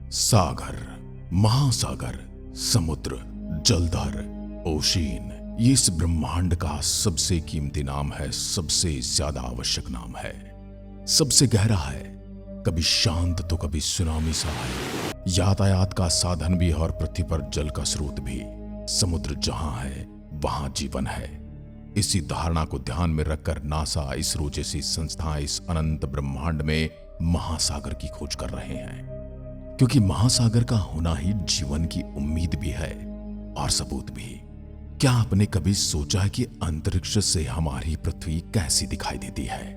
सागर, महासागर, समुद्र, जलधर, ओशियन, ये इस ब्रह्मांड का सबसे कीमती नाम है, सबसे ज्यादा आवश्यक नाम है, सबसे गहरा है, कभी शांत तो कभी सुनामी सा है, यातायात का साधन भी है और पृथ्वी पर जल का स्रोत भी। समुद्र जहां है वहां जीवन है। इसी धारणा को ध्यान में रखकर नासा, इसरो जैसी संस्थाएं इस अनंत ब्रह्मांड में महासागर की खोज कर रहे हैं, क्योंकि महासागर का होना ही जीवन की उम्मीद भी है और सबूत भी। क्या आपने कभी सोचा है कि अंतरिक्ष से हमारी पृथ्वी कैसी दिखाई देती है?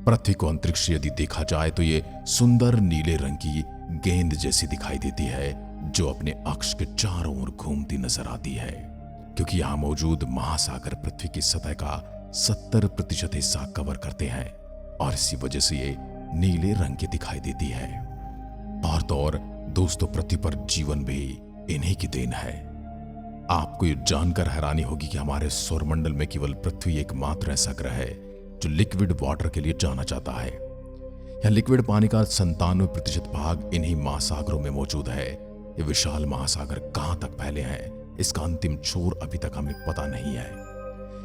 पृथ्वी को अंतरिक्ष यदि देखा जाए तो ये सुंदर नीले रंग की गेंद जैसी दिखाई देती है, जो अपने अक्ष के चारों ओर घूमती नजर आती है, क्योंकि यहां मौजूद महासागर पृथ्वी की सतह का 70% हिस्सा कवर करते हैं और इसी वजह से ये नीले रंग की दिखाई देती है। और तो और दोस्तों, पृथ्वी पर जीवन भी इन्हीं की देन है। आपको ये जानकर हैरानी होगी कि हमारे सौरमंडल में केवल पृथ्वी एकमात्र ऐसा ग्रह है जो लिक्विड वाटर के लिए जाना जाता है। यह लिक्विड पानी का 97% भाग इन्हीं महासागरों में मौजूद है। ये विशाल महासागर कहां तक फैले हैं, इसका अंतिम छोर अभी तक हमें पता नहीं है।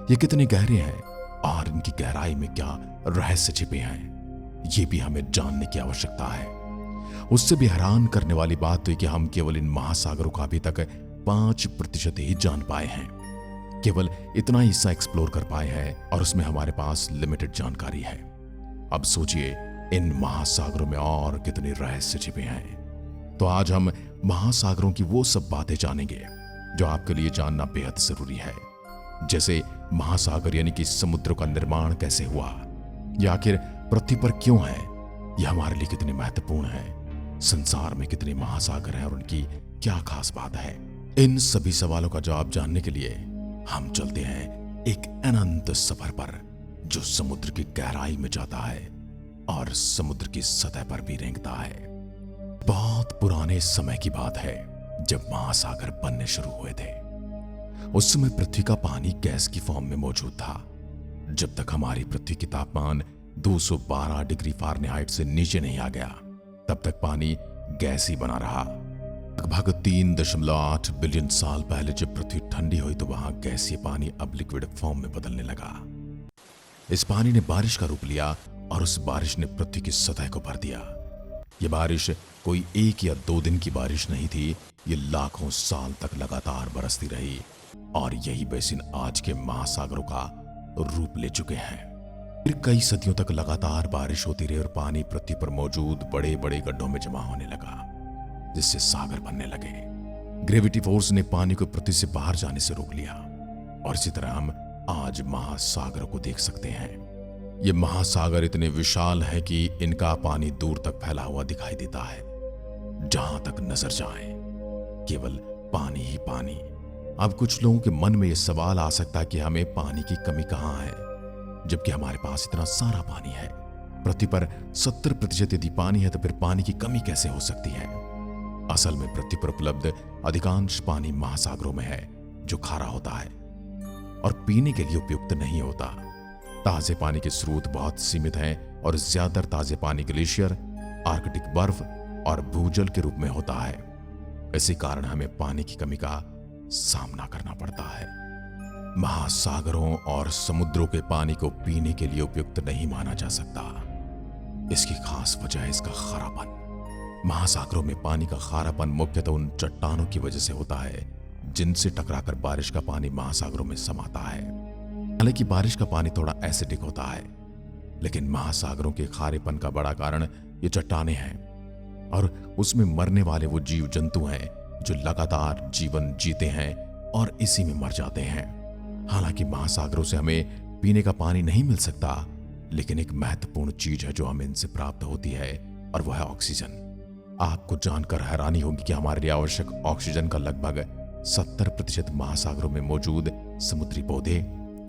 ये कितने गहरे हैं और इनकी गहराई में क्या रहस्य छिपे हैं, ये भी हमें जानने की आवश्यकता है। उससे भी हैरान करने वाली बात तो ये कि हम केवल इन महासागरों का अभी तक 5% ही जान पाए हैं। केवल इतना हिस्सा एक्सप्लोर कर पाए हैं और उसमें हमारे पास लिमिटेड जानकारी है। अब सोचिए इन महासागरों में और कितने रहस्य छिपे हैं। तो आज हम महासागरों की वो सब बातें जानेंगे जो आपके लिए जानना बेहद जरूरी है। जैसे महासागर यानी कि समुद्र का निर्माण कैसे हुआ, या आखिर पृथ्वी पर क्यों है, यह हमारे लिए कितने महत्वपूर्ण है, संसार में कितने महासागर हैं और उनकी क्या खास बात है। इन सभी सवालों का जवाब जानने के लिए हम चलते हैं एक अनंत सफर पर, जो समुद्र की गहराई में जाता है और समुद्र की सतह पर भी रेंगता है। बहुत पुराने समय की बात है जब महासागर बनने शुरू हुए थे। उस समय पृथ्वी का पानी गैस की फॉर्म में मौजूद था। जब तक हमारी पृथ्वी की तापमान 212 डिग्री फ़ारेनहाइट से नीचे नहीं आ गया, तब तक पानी गैस ही बना रहा। लगभग 3.8 बिलियन साल पहले जब पृथ्वी ठंडी हुई तो वहां गैसीय पानी अब लिक्विड फॉर्म में बदलने लगा। इस पानी ने बारिश का रूप लिया और उस बारिश ने पृथ्वी की सतह को भर दिया। यह बारिश कोई 1 या 2 दिन की बारिश नहीं थी, ये लाखों साल तक लगातार बरसती रही और यही बेसिन आज के महासागरों का रूप ले चुके हैं। फिर कई सदियों तक लगातार बारिश होती रही और पानी पृथ्वी पर मौजूद बड़े बड़े गड्ढों में जमा होने लगा, जिससे सागर बनने लगे। ग्रेविटी फोर्स ने पानी को पृथ्वी से बाहर जाने से रोक लिया और इसी तरह हम आज महासागरों को देख सकते हैं। ये महासागर इतने विशाल है कि इनका पानी दूर तक फैला हुआ दिखाई देता है। जहां तक नजर जाए केवल पानी ही पानी। अब कुछ लोगों के मन में यह सवाल आ सकता है कि हमें पानी की कमी कहां है, जबकि हमारे पास इतना सारा पानी है। पृथ्वी पर 70% यदि पानी है तो फिर पानी की कमी कैसे हो सकती है? असल में पृथ्वी पर उपलब्ध अधिकांश पानी महासागरों में है, जो खारा होता है और पीने के लिए उपयुक्त नहीं होता। ताजे पानी के स्रोत बहुत सीमित हैं और ज्यादातर ताजे पानी ग्लेशियर, आर्कटिक बर्फ और भूजल के रूप में होता है। इसी कारण हमें पानी की कमी का सामना करना पड़ता है। महासागरों और समुद्रों के पानी को पीने के लिए उपयुक्त नहीं माना जा सकता। इसकी खास वजह है इसका खारापन। महासागरों में पानी का खारापन मुख्यतः उन चट्टानों की वजह से होता है जिनसे टकराकर बारिश का पानी महासागरों में समाता है। हालांकि बारिश का पानी थोड़ा एसिडिक होता है, लेकिन महासागरों के खारेपन का बड़ा कारण ये चट्टानें हैं और उसमें मरने वाले वो जीव जंतु हैं जो लगातार जीवन जीते हैं और इसी में मर जाते हैं। हालांकि महासागरों से हमें पीने का पानी नहीं मिल सकता, लेकिन एक महत्वपूर्ण चीज है जो हमें इनसे प्राप्त होती है और वह है ऑक्सीजन। आपको जानकर हैरानी होगी कि हमारे लिए आवश्यक ऑक्सीजन का लगभग 70% महासागरों में मौजूद समुद्री पौधे,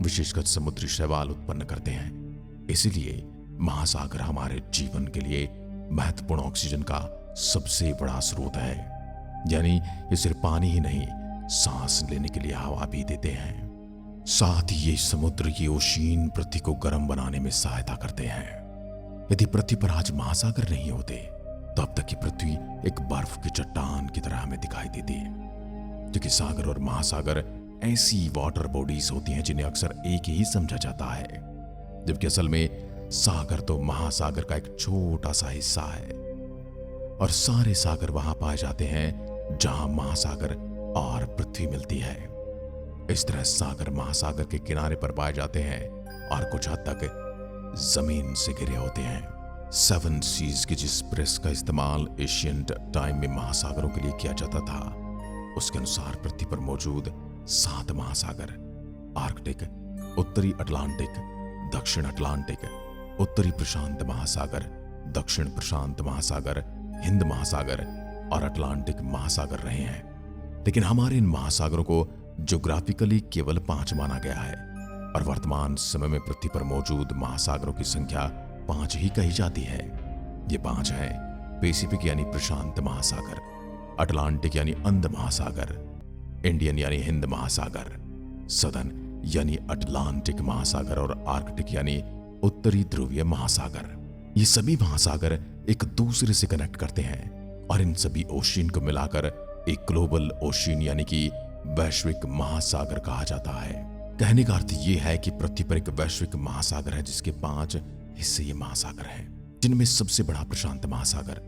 विशेषकर समुद्री शैवाल उत्पन्न करते हैं। इसीलिए महासागर हमारे जीवन के लिए महत्वपूर्ण ऑक्सीजन का सबसे बड़ा स्रोत है। यानी ये सिर्फ पानी ही नहीं, सांस लेने के लिए हवा भी देते हैं। साथ ही ये समुद्र की ओशियन पृथ्वी को गर्म बनाने में सहायता करते हैं। यदि पृथ्वी पर आज महासागर नहीं होते तब तक कि पृथ्वी एक बर्फ की चट्टान की तरह हमें दिखाई देती है। क्योंकि सागर और महासागर ऐसी वाटर बॉडीज होती हैं जिन्हें अक्सर एक ही समझा जाता है, जबकि असल में सागर तो महासागर का एक छोटा सा हिस्सा है। और सारे सागर वहां पाए जाते हैं जहां महासागर और पृथ्वी मिलती है। इस तरह सागर महासागर के किनारे पर पाए जाते हैं और कुछ हद तक जमीन से घिरे होते हैं। 7 सीज की जिस प्रेस का इस्तेमाल एशियंट टाइम में महासागरों के लिए किया जाता था, उसके अनुसार पृथ्वी पर मौजूद 7 महासागर, आर्कटिक, उत्तरी अटलांटिक, दक्षिण अटलांटिक, उत्तरी प्रशांत महासागर, दक्षिण प्रशांत महासागर, हिंद महासागर और अटलांटिक महासागर रहे हैं। लेकिन हमारे इन महासागरों को ज्योग्राफिकली केवल 5 माना गया है और वर्तमान समय में पृथ्वी पर मौजूद महासागरों की संख्या 5 ही कही जाती है। ये 5 हैं: पैसिफिक यानी प्रशांत महासागर, अटलांटिक यानी अंध महासागर, इंडियन यानी हिंद महासागर, सदर्न यानी अटलांटिक महासागर और आर्कटिक यानी उत्तरी ध्रुवीय महासागर। ये सभी महासागर एक दूसरे से कनेक्ट करते हैं और इन सभी ओशियन को मिलाकर एक ग्लोबल ओशियन यानी कि वैश्विक महासागर कहा जाता है। कहने का अर्थ ये है कि पृथ्वी पर एक वैश्विक महासागर है जिसके 5 हिस्से ये महासागर हैं, जिनमें सबसे बड़ा प्रशांत महासागर,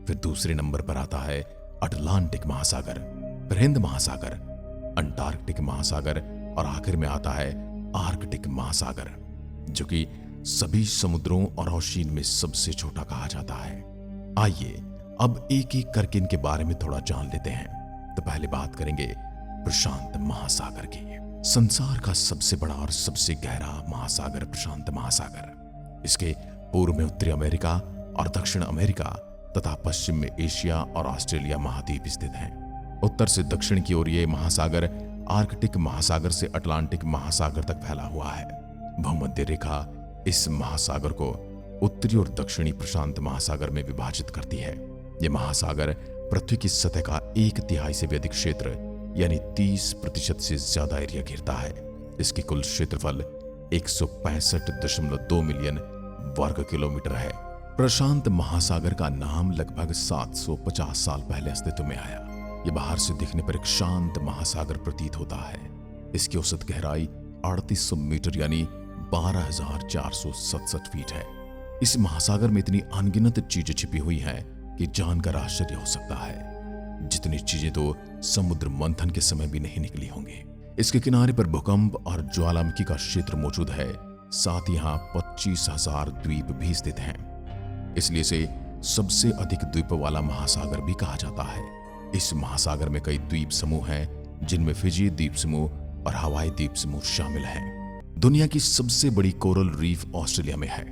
फिर दूसरे नंबर पर आता है अटलांटिक महासागर, फिर हिंद महासागर, अंटार्कटिक महासागर और आखिर में आता है आर्कटिक महासागर, जो कि सभी समुद्रों और ओशियन में सबसे छोटा कहा जाता है। आइए अब एक एक करके इनके बारे में थोड़ा जान लेते हैं। तो पहले बात करेंगे प्रशांत महासागर की। संसार का सबसे बड़ा और सबसे गहरा महासागर प्रशांत महासागर। इसके पूर्व में उत्तरी अमेरिका और दक्षिण अमेरिका तथा पश्चिम में एशिया और ऑस्ट्रेलिया महाद्वीप स्थित हैं। उत्तर से दक्षिण की ओर ये महासागर आर्कटिक महासागर से अटलांटिक महासागर तक फैला हुआ है। भूमध्य रेखा इस महासागर को उत्तरी और दक्षिणी प्रशांत महासागर में विभाजित करती है। यह महासागर पृथ्वी की सतह का 1/3 से भी अधिक क्षेत्र यानी 30% से ज्यादा एरिया घेरता है। इसकी कुल क्षेत्रफल 165.2 मिलियन वर्ग किलोमीटर है। प्रशांत महासागर का नाम लगभग 750 साल पहले अस्तित्व में आया। यह बाहर से दिखने पर एक शांत महासागर प्रतीत होता है। इसकी औसत गहराई 3800 मीटर यानी 12,467 फीट है। इस महासागर में इतनी अनगिनत चीजें छिपी हुई हैं कि जानकर आश्चर्य हो सकता है। जितनी चीजें तो समुद्र मंथन के समय भी नहीं निकली होंगी। इसके किनारे पर भूकंप और ज्वालामुखी का क्षेत्र मौजूद है। साथ ही यहाँ 25,000 द्वीप भी स्थित हैं। इसलिए इसे सबसे अधिक द्वीप वाला महासागर भी कहा जाता है। इस महासागर में कई द्वीप समूह हैं, जिनमें फिजी द्वीप समूह और हवाई द्वीप समूह शामिल हैं। दुनिया की सबसे बड़ी कोरल रीफ ऑस्ट्रेलिया में है,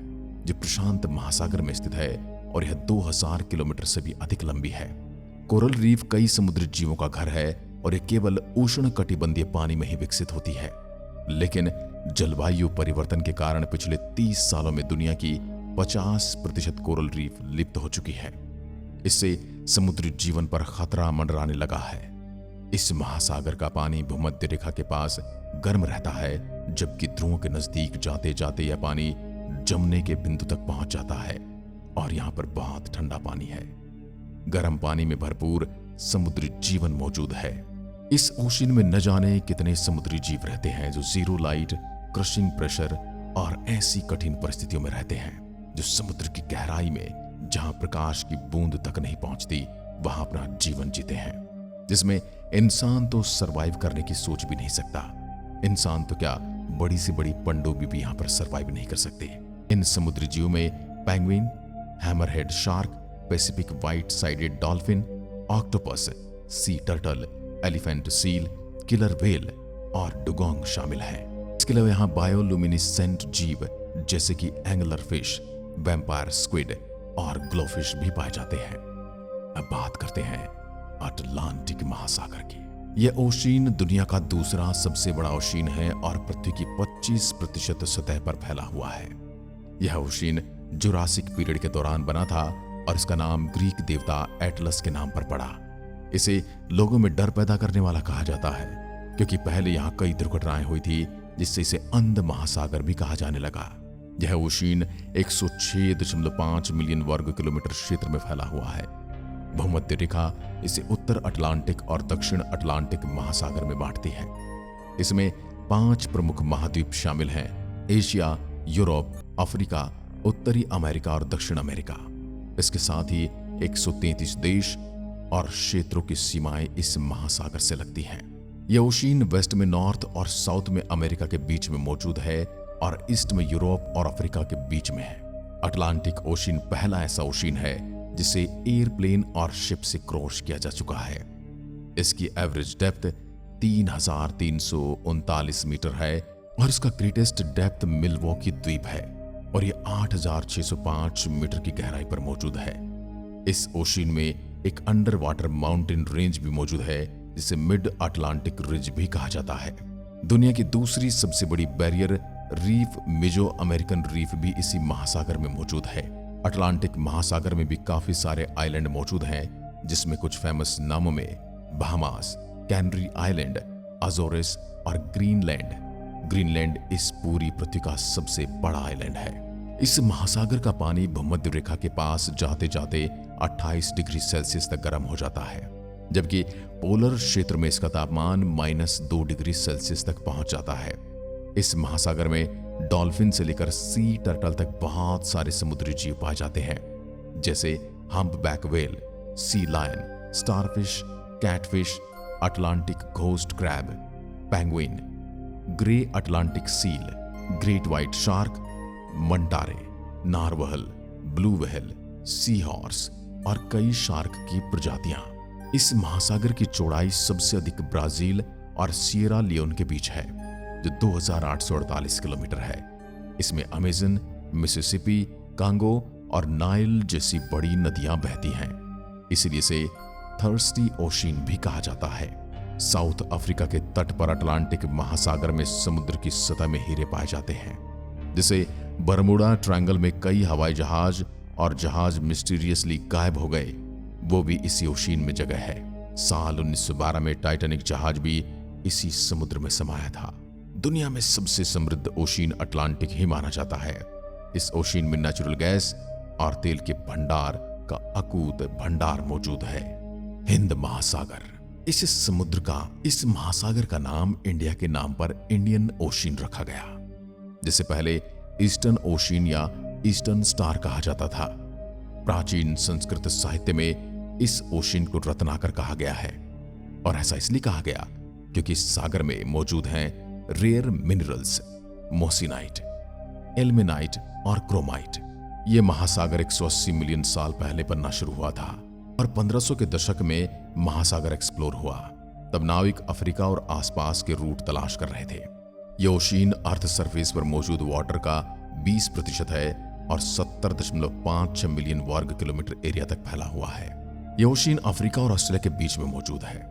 जो प्रशांत महासागर में स्थित है और यह 2000 किलोमीटर से भी अधिक लंबी है। कोरल रीफ कई समुद्री जीवों का घर है और यह केवल उष्णकटिबंधीय पानी में ही विकसित होती है। लेकिन जलवायु परिवर्तन के कारण पिछले 30 सालों में दुनिया की 50% कोरल रीफ लिप्त हो चुकी है। इससे समुद्री जीवन पर खतरा मंडराने लगा है। इस महासागर का पानी भूमध्य रेखा के पास गर्म रहता है, जबकि ध्रुवों के नजदीक जाते जाते यह पानी जमने के बिंदु तक पहुंच जाता है और यहाँ पर बहुत ठंडा पानी है। गर्म पानी में भरपूर समुद्री जीवन मौजूद है। इस ओशियन में न जाने कितने समुद्री जीव रहते हैं जो जीरो लाइट, क्रशिंग प्रेशर और ऐसी कठिन परिस्थितियों में रहते हैं, जो समुद्र की गहराई में जहां प्रकाश की बूंद तक नहीं पहुंचती वहां अपना जीवन जीते हैं, जिसमें इंसान तो सरवाइव करने की सोच भी नहीं सकता। इंसान तो क्या, बड़ी से बड़ी पनडुब्बी भी यहाँ पर सरवाइव नहीं कर सकते। इन समुद्री जीवों में penguin, hammerhead shark, Pacific white sided dolphin, octopus, sea turtle, elephant seal, killer whale और डुगोंग शामिल हैं। इसके अलावा यहाँ बायोलुमिनिसेंट जीव जैसे कि एंगलर फिश, वैम्पायर स्क्विड और ग्लोफिश भी पाए जाते हैं। अब बात करते हैं अटलांटिक महासागर की। यह ओशियन दुनिया का दूसरा सबसे बड़ा ओशियन है और पृथ्वी की 25% सतह पर फैला हुआ है। यह ओशियन जुरासिक पीरियड के दौरान बना था और इसका नाम ग्रीक देवता एटलस के नाम पर पड़ा। इसे लोगों में डर पैदा करने वाला कहा जाता है, क्योंकि पहले यहाँ कई दुर्घटनाएं हुई थी, जिससे इसे अंध महासागर भी कहा जाने लगा। यह ओशियन 106.5 मिलियन वर्ग किलोमीटर क्षेत्र में फैला हुआ है। भूमध्य रेखा इसे उत्तर अटलांटिक और दक्षिण अटलांटिक महासागर में बांटती है। इसमें 5 प्रमुख महाद्वीप शामिल हैं: एशिया, यूरोप, अफ्रीका, उत्तरी अमेरिका और दक्षिण अमेरिका। इसके साथ ही 133 देश और क्षेत्रों की सीमाएं इस महासागर से लगती हैं। यह ओशियन वेस्ट में नॉर्थ और साउथ में अमेरिका के बीच में मौजूद है और ईस्ट में यूरोप और अफ्रीका के बीच में है। अटलांटिक ओशियन पहला ऐसा ओशियन है जिसे एयरप्लेन और शिप से क्रॉस किया जा चुका है। इसकी एवरेज डेप्थ 3,339 मीटर है और इसका ग्रेटेस्ट डेप्थ मिल्वॉकी द्वीप है और यह 8,605 मीटर की गहराई पर मौजूद है। इस ओशियन में एक अंडर वाटर माउंटेन रेंज भी मौजूद है जिसे मिड अटलांटिक रिज भी कहा जाता है। दुनिया की दूसरी सबसे बड़ी बैरियर रीफ मेजो अमेरिकन रीफ भी इसी महासागर में मौजूद है। अटलांटिक महासागर में भी काफी सारे आइलैंड मौजूद हैं, जिसमें कुछ फेमस नामों में बहामास, कैनरी आइलैंड, अजोरेस और ग्रीनलैंड। ग्रीनलैंड इस पूरी पृथ्वी का सबसे बड़ा आइलैंड है। इस महासागर का पानी भूमध्य रेखा के पास जाते जाते 28 डिग्री सेल्सियस तक गर्म हो जाता है, जबकि पोलर क्षेत्र में इसका तापमान -2 डिग्री सेल्सियस तक पहुंच जाता है। इस महासागर में डॉल्फिन से लेकर सी टर्टल तक बहुत सारे समुद्री जीव पाए जाते हैं, जैसे humpback whale, sea lion, starfish, catfish, Atlantic ghost crab, penguin, grey Atlantic seal, great white shark, manta ray, narwhal, blue whale, sea horse और कई शार्क की प्रजातियां। इस महासागर की चौड़ाई सबसे अधिक ब्राजील और सिएरा लियोन के बीच है, जो 2,848 किलोमीटर है। इसमें अमेजन, मिसिसिपी, कांगो और नाइल जैसी बड़ी नदियां बहती हैं, इसलिए इसे थर्स्टी ओशियन भी कहा जाता है। साउथ अफ्रीका के तट पर अटलांटिक महासागर में समुद्र की सतह में हीरे पाए जाते हैं, जिसे बरमुडा ट्रायंगल में कई हवाई जहाज और जहाज मिस्टीरियसली गायब हो गए, वो भी इसी ओशियन में जगह है। साल 1912 में टाइटैनिक जहाज भी इसी समुद्र में समाया था। दुनिया में सबसे समृद्ध ओशियन अटलांटिक ही माना जाता है। इस ओशियन में नेचुरल गैस और तेल के भंडार का अकूत भंडार मौजूद है। हिंद महासागर, इस महासागर का नाम इंडिया के नाम पर इंडियन ओशियन रखा गया, जिसे पहले ईस्टर्न ओशियन या ईस्टर्न स्टार कहा जाता था। प्राचीन संस्कृत साहित्य में इस ओशियन को रत्नाकर कहा गया है, और ऐसा इसलिए कहा गया क्योंकि इस सागर में मौजूद हैं रेयर मिनरल्स मोसिनाइट, एल्मेनाइट और क्रोमाइट। ये महासागर 180 मिलियन साल पहले बनना शुरू हुआ था और 1500 के दशक में महासागर एक्सप्लोर हुआ। तब नाविक अफ्रीका और आसपास के रूट तलाश कर रहे थे। ये ओशियन अर्थ सरफेस पर मौजूद वाटर का 20% है और 70.56 मिलियन वर्ग किलोमीटर एरिया तक फैला हुआ है। ये ओशियन अफ्रीका और ऑस्ट्रेलिया के बीच में मौजूद है।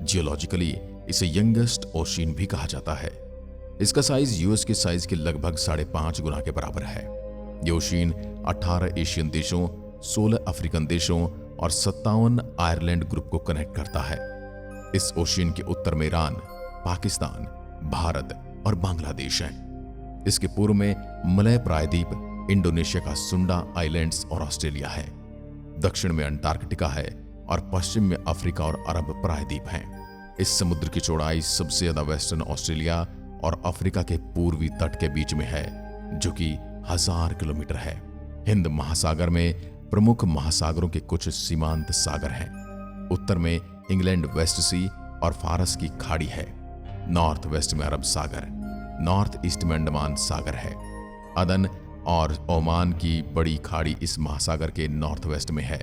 जियोलॉजिकली इसे यंगेस्ट ओशियन भी कहा जाता है। इसका साइज यूएस के साइज के लगभग 5.5 गुना के बराबर है। ये ओशियन 18 एशियन देशों, 16 अफ्रीकन देशों और 57 आयरलैंड ग्रुप को कनेक्ट करता है। इस ओशियन के उत्तर में ईरान, पाकिस्तान, भारत और बांग्लादेश हैं। इसके पूर्व में मलय प्रायद्वीप, इंडोनेशिया का सुंडा आइलैंड्स और ऑस्ट्रेलिया है। दक्षिण में अंटार्कटिका है और पश्चिम में अफ्रीका और अरब प्रायद्वीप हैं। इस समुद्र की चौड़ाई सबसे ज्यादा वेस्टर्न ऑस्ट्रेलिया और अफ्रीका के पूर्वी तट के बीच में है, जो कि 1000 किलोमीटर है। हिंद महासागर में प्रमुख महासागरों के कुछ सीमांत सागर हैं। उत्तर में इंग्लैंड वेस्ट सी और फारस की खाड़ी है। नॉर्थ वेस्ट में अरब सागर, नॉर्थ ईस्ट में अंडमान सागर है। अदन और ओमान की बड़ी खाड़ी इस महासागर के नॉर्थ वेस्ट में है,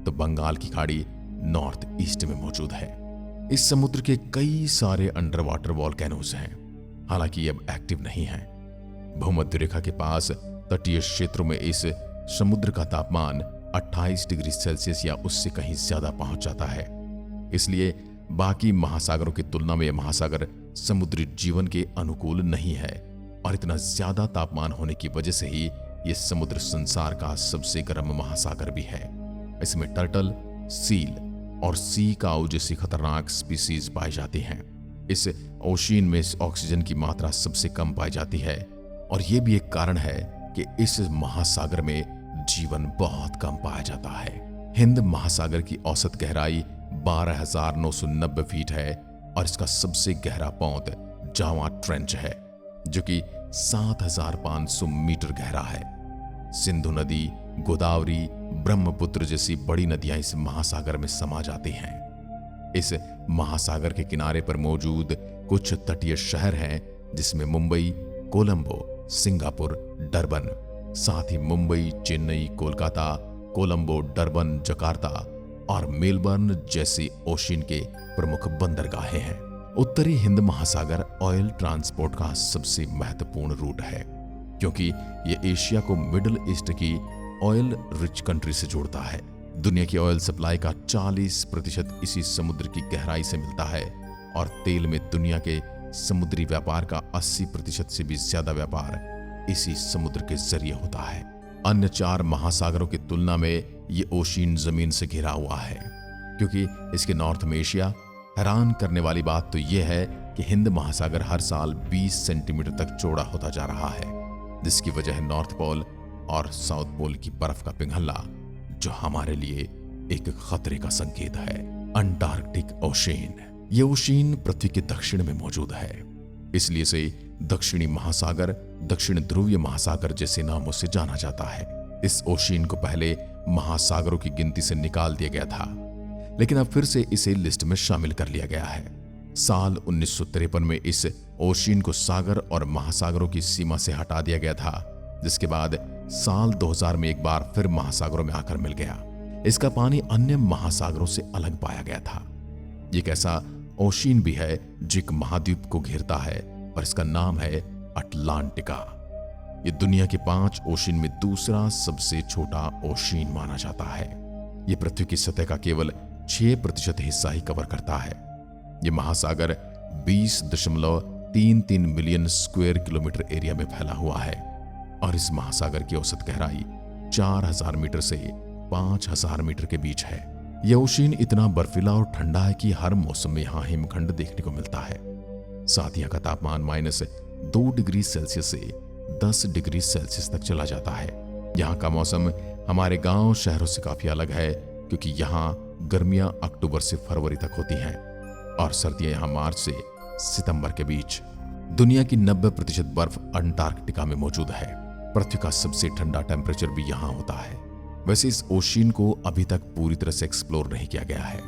तो बंगाल की खाड़ी नॉर्थ ईस्ट में मौजूद है। इस समुद्र के कई सारे अंडर वाटर वॉल्केनोज हैं, हालांकि ये अब एक्टिव नहीं है। भूमध्य रेखा के पास तटीय क्षेत्रों में इस समुद्र का तापमान 28 डिग्री सेल्सियस या उससे कहीं ज्यादा पहुंच जाता है। इसलिए बाकी महासागरों की तुलना में यह महासागर समुद्री जीवन के अनुकूल नहीं है, और इतना ज्यादा तापमान होने की वजह से ही यह समुद्र संसार का सबसे गर्म महासागर भी है। इसमें टर्टल, सील और सी काऊ जैसी खतरनाक स्पीसीज पाई जाती हैं। इस ओशियन में ऑक्सीजन की मात्रा सबसे कम पाई जाती है, और यह भी एक कारण है कि इस महासागर में जीवन बहुत कम पाया जाता है। हिंद महासागर की औसत गहराई 12,990 फीट है और इसका सबसे गहरा पौंध जावा ट्रेंच है जो कि 7,500 मीटर गहरा है। सिंधु नदी, गोदावरी, ब्रह्मपुत्र जैसी बड़ी नदियां इस महासागर में समा जाती हैं। इस महासागर के किनारे पर मौजूद कुछ तटीय शहर हैं जिसमें मुंबई, कोलंबो, सिंगापुर, डरबन, साथ ही मुंबई, चेन्नई, कोलकाता, कोलंबो, डरबन, जकार्ता और मेलबर्न जैसी ओशियन के प्रमुख बंदरगाहें हैं। उत्तरी हिंद महासागर ऑयल ट्रांसपोर्ट का सबसे महत्वपूर्ण रूट है क्योंकि यह एशिया को मिडिल ईस्ट की ऑयल रिच कंट्री से जोड़ता है। दुनिया की ऑयल सप्लाई का 40% इसी समुद्र की गहराई से मिलता है और तेल में दुनिया के समुद्री व्यापार का 80% से भी ज्यादा व्यापार इसी समुद्र के जरिए होता है। अन्य 4 महासागरों की तुलना में ये ओशियन जमीन से घिरा हुआ है क्योंकि इसके नॉर्थ में एशिया। हैरान करने वाली बात तो यह है कि हिंद महासागर हर साल 20 सेंटीमीटर तक चौड़ा होता जा रहा है, जिसकी वजह है नॉर्थ पोल और साउथ पोल की बर्फ का पिघलना, जो हमारे लिए एक खतरे का संकेत है। Antarctic ocean. ये ओशियन पृथ्वी के दक्षिण में मौजूद है, इसलिए इसे दक्षिणी महासागर, दक्षिण ध्रुवीय महासागर जैसे नामों से जाना जाता है। इस ओशियन को पहले महासागरों की गिनती से निकाल दिया गया था, लेकिन अब फिर से इसे लिस्ट में शामिल कर लिया गया है। साल 1953 में इस ओशियन को सागर और महासागरों की सीमा से हटा दिया गया था, जिसके बाद साल 2000 में एक बार फिर महासागरों में आकर मिल गया। इसका पानी अन्य महासागरों से अलग पाया गया था। ये एक ऐसा ओशियन भी है जो एक महाद्वीप को घेरता है और इसका नाम है अटलांटिका। ये दुनिया के 5 ओशियन में दूसरा सबसे छोटा ओशियन माना जाता है। ये पृथ्वी की सतह का केवल 6% हिस्सा ही कवर करता है। ये महासागर 20.33 मिलियन स्क्वायर किलोमीटर एरिया में फैला हुआ है और इस महासागर की औसत गहराई 4000 मीटर से 5000 मीटर के बीच है। यह ओशियन इतना बर्फीला और ठंडा है कि हर मौसम में यहाँ हिमखंड देखने को मिलता है। साथ ही यहाँ का तापमान -2 डिग्री सेल्सियस से 10 डिग्री सेल्सियस तक चला जाता है। यहाँ का मौसम हमारे गांव शहरों से काफी अलग है क्योंकि यहाँ गर्मियां अक्टूबर से फरवरी तक होती हैं और सर्दियां यहाँ मार्च से सितंबर के बीच। दुनिया की 90% बर्फ अंटार्कटिका में मौजूद है। पृथ्वी का सबसे ठंडा टेम्परेचर भी यहाँ होता है। वैसे इस ओशियन को अभी तक पूरी तरह से एक्सप्लोर नहीं किया गया है,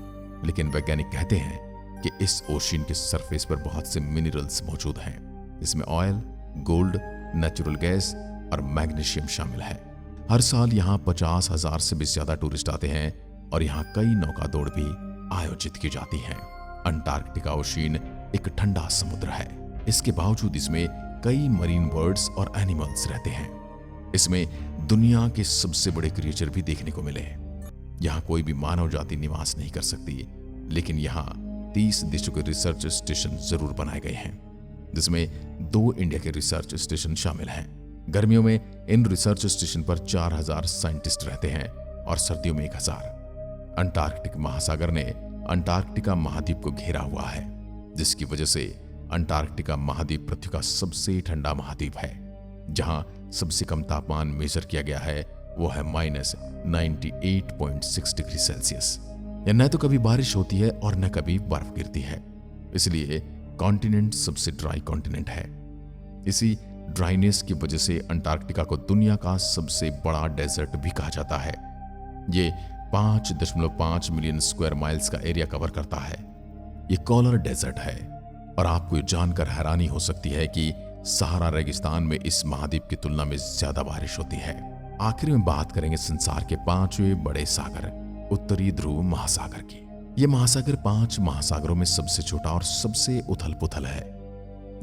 लेकिन वैज्ञानिक कहते हैं कि इस ओशियन के सरफेस पर बहुत से मिनरल्स मौजूद हैं। इसमें ऑयल, गोल्ड, नेचुरल गैस और मैग्नीशियम शामिल है। हर साल यहाँ 50,000 से भी ज्यादा टूरिस्ट आते हैं और यहाँ कई नौका दौड़ भी आयोजित की जाती हैं। अंटार्कटिका ओशियन एक ठंडा समुद्र है। इसके बावजूद इसमें कई मरीन बर्ड्स और एनिमल्स रहते हैं। इसमें दुनिया के सबसे बड़े क्रिएचर भी देखने को मिले हैं। यहाँ कोई भी मानव जाति निवास नहीं कर सकती, लेकिन यहाँ 30 देशों के रिसर्च स्टेशन जरूर बनाए गए हैं, जिसमें 2 इंडिया के रिसर्च स्टेशन शामिल हैं। गर्मियों में इन रिसर्च स्टेशन पर 4000 साइंटिस्ट रहते हैं और सर्दियों में 1000। अंटार्कटिक महासागर ने अंटार्कटिका महाद्वीप को घेरा हुआ है, जिसकी वजह से अंटार्कटिका महाद्वीप पृथ्वी का सबसे ठंडा महाद्वीप है। जहां सबसे कम तापमान मेजर किया गया है वो है -98.6 डिग्री सेल्सियस। या न तो कभी बारिश होती है और न कभी बर्फ गिरती है, इसलिए कॉन्टिनेंट सबसे ड्राई कॉन्टिनेंट है। इसी ड्राइनेस की वजह से अंटार्कटिका को दुनिया का सबसे बड़ा डेजर्ट भी कहा जाता है। ये 5.5 मिलियन स्क्वायर माइल्स का एरिया कवर करता है। ये कॉलर डेजर्ट है और आपको ये जानकर हैरानी हो सकती है कि सहारा रेगिस्तान में इस महाद्वीप की तुलना में ज्यादा बारिश होती है। आखिर में बात करेंगे संसार के 5वें बड़े सागर, उत्तरी ध्रुव महासागर की। यह महासागर 5 महासागरों में सबसे छोटा और सबसे उथल पुथल है।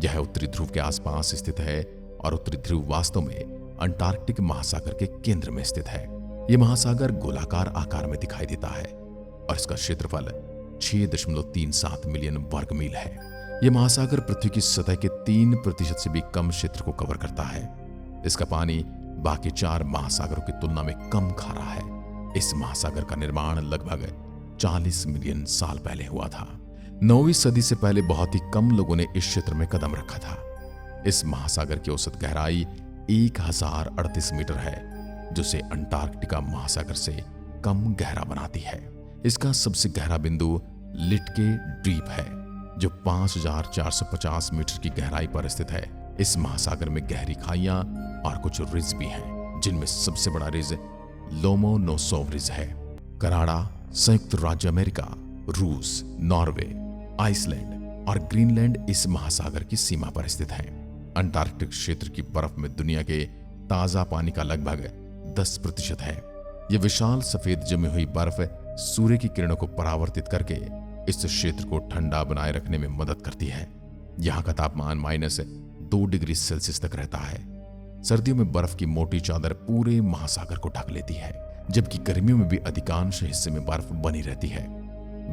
यह उत्तरी ध्रुव के आसपास स्थित है और उत्तरी ध्रुव वास्तव में अंटार्कटिक महासागर के केंद्र में स्थित है। यह महासागर गोलाकार आकार में दिखाई देता है और इसका क्षेत्रफल 6.37 मिलियन वर्ग मील है। यह महासागर पृथ्वी की सतह के 3% से भी कम क्षेत्र को कवर करता है। इसका पानी बाकी 4 महासागरों की तुलना में कम खारा है। इस महासागर का निर्माण लगभग 40 मिलियन साल पहले हुआ था। 9वीं सदी से पहले बहुत ही कम लोगों ने इस क्षेत्र में कदम रखा था। इस महासागर की औसत गहराई 1038 मीटर है, जो इसे अंटार्कटिका महासागर से कम गहरा बनाती है। इसका सबसे गहरा बिंदु लिटके द्वीप है, जो 5450 मीटर की गहराई पर स्थित है। इस महासागर में गहरी खाइयां और कुछ रिज भी हैं, जिनमें सबसे बड़ा रिज लोमोनोसोव रिज है। कनाडा, संयुक्त राज्य अमेरिका, रूस, नॉर्वे, आइसलैंड और ग्रीनलैंड इस महासागर की सीमा पर स्थित हैं। अंटार्कटिक क्षेत्र की बर्फ में दुनिया के ताजा पानी का लगभग 10% है। यह विशाल सफेद जमी हुई बर्फ सूर्य की किरणों को परावर्तित करके इस क्षेत्र को ठंडा बनाए रखने में मदद करती है। यहाँ का तापमान -2 डिग्री सेल्सियस तक रहता है। सर्दियों में बर्फ की मोटी चादर पूरे महासागर को ढक लेती है, जबकि गर्मियों में भी अधिकांश हिस्से में बर्फ बनी रहती है।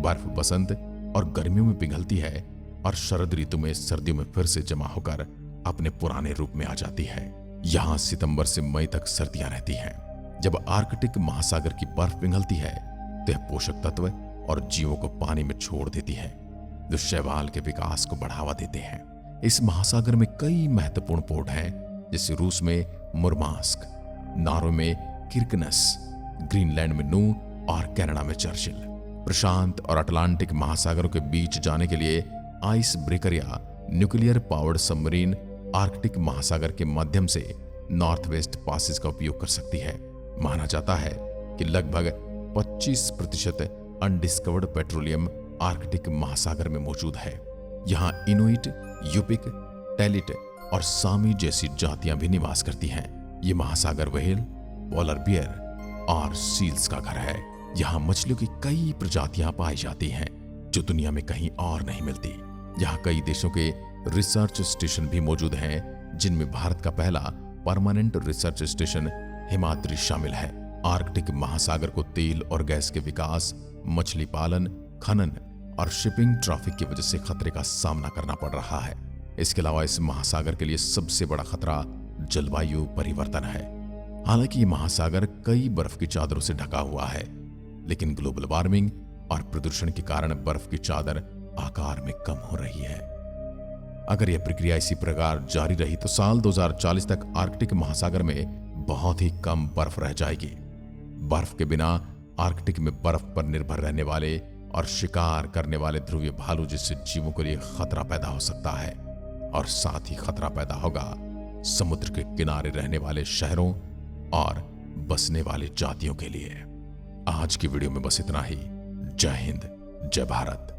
बर्फ बसंत और गर्मियों में पिघलती है और शरद ऋतु में सर्दियों में फिर से जमा होकर अपने पुराने रूप में आ जाती है। यहाँ सितंबर से मई तक सर्दियां रहती हैं। जब आर्कटिक महासागर की बर्फ पिघलती है तो यह पोषक तत्व और जीवों को पानी में छोड़ देती है, जो शैवाल के विकास को बढ़ावा देते हैं। इस महासागर में कई महत्वपूर्ण पोर्ट हैं, जैसे रूस में मुरमास्क, नॉर्वे में किर्कनस, ग्रीनलैंड में नू और कनाडा में चर्चिल। प्रशांत और अटलांटिक महासागरों के बीच जाने के लिए आइस ब्रेकर या न्यूक्लियर पावर्ड सबमरीन आर्कटिक महासागर के माध्यम से नॉर्थ वेस्ट पासेज का उपयोग कर सकती है। माना जाता है कि लगभग 25% अनडिस्कवर्ड पेट्रोलियम आर्कटिक महासागर में मौजूद है। यहाँ इनुइट, यूपिक, टेलिट और सामी जैसी जातियां भी निवास करती हैं। ये महासागर व्हेल, पोलर बियर और सील्स का घर है। यहाँ मछलियों की कई प्रजातियां पाई जाती हैं, जो दुनिया में कहीं और नहीं मिलती। यहाँ कई देशों के रिसर्च स्टेशन भी मौजूद हैं, जिनमें भारत का पहला परमानेंट रिसर्च स्टेशन हिमाद्री शामिल है। आर्कटिक महासागर को तेल और गैस के विकास, मछली पालन, खनन और शिपिंग ट्रैफिक की वजह से खतरे का सामना करना पड़ रहा है। इसके अलावा इस महासागर के लिए सबसे बड़ा खतरा जलवायु परिवर्तन है। हालांकि ये महासागर कई बर्फ की चादरों से ढका हुआ है, लेकिन ग्लोबल वार्मिंग और प्रदूषण के कारण बर्फ की चादर आकार में कम हो रही है। अगर यह प्रक्रिया इसी प्रकार जारी रही तो साल 2040 तक आर्कटिक महासागर में बहुत ही कम बर्फ रह जाएगी। बर्फ के बिना आर्कटिक में बर्फ पर निर्भर रहने वाले और शिकार करने वाले ध्रुवीय भालू जैसे जीवों के लिए खतरा पैदा हो सकता है, और साथ ही खतरा पैदा होगा समुद्र के किनारे रहने वाले शहरों और बसने वाली जातियों के लिए। आज की वीडियो में बस इतना ही। जय हिंद, जय भारत।